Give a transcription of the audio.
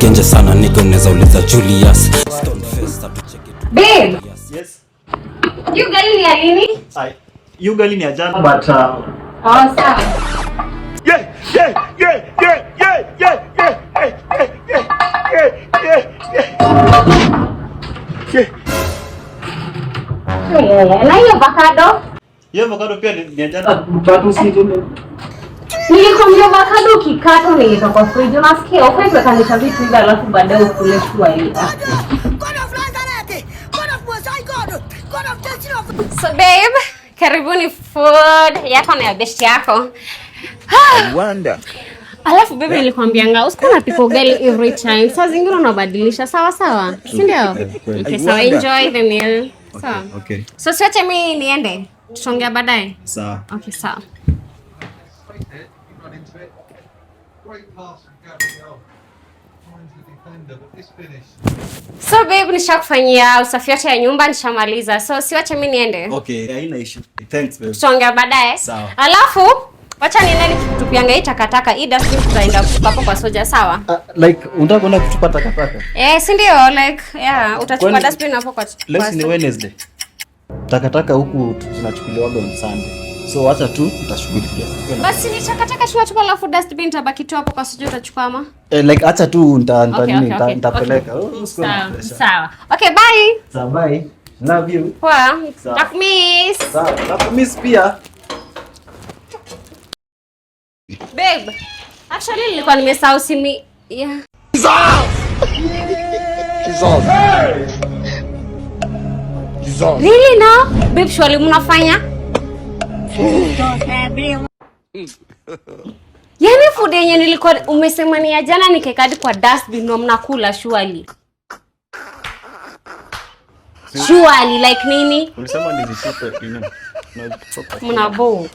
Genje sana nigga unaweza uliza Julius. Babe. Yes. You gali ni alini? You gali ni ajana but sawa. Yeah. Na hiyo avocado? Hiyo avocado pia ni ajana. Bado si tu. Nilikwambia avocado kikata unaita kwa fridge unasikia ufanye kanisha vitu hivi alafu baadaye ukule shua ile. So babe, karibuni food yako na ya best yako. Wonder. Alafu babe nilikwambianga usikana piko ugali every time. Saa zingine unabadilisha sawa, si ndio? Okay, so enjoy the meal. Sawa. Okay. So siache mimi niende. Tutaongea baadaye. Sawa. Okay, sawa. So babe nishakufanyia usafi wote ya nyumba nishamaliza. So siwache mimi niende. Okay, haina issue. Thanks babe. Tutaongea baadaye. Sawa. Alafu wacha niende nikitupianga hii takataka. Hii dustbin tutaenda kutupa hapo kwa soja, sawa? Like unataka kwenda kutupa takataka? Si ndio? Like utachukua dustbin hapo kwa. Leo ni Wednesday. Takataka huku tunachukuliwa on Sunday. So acha tu tutashughulikia. Basi ni takataka tunatupa alafu dustbin tabaki tu hapo kwa soja utachukua ama? Like acha tu nitapeleka. Sawa. Okay, bye. Sawa, bye. Love you. Poa. Nakumiss. Sawa, nakumiss pia. Babe, actually nilikuwa nimesahau simu. Yeah. Really no? Babe, shwali mnafanya? Yaani food yenye nilikuwa umesema ni ya jana nikekadi kwa dustbin na mnakula shwali. Shwali like nini? Ulisema nizitupe nini? Mnabo.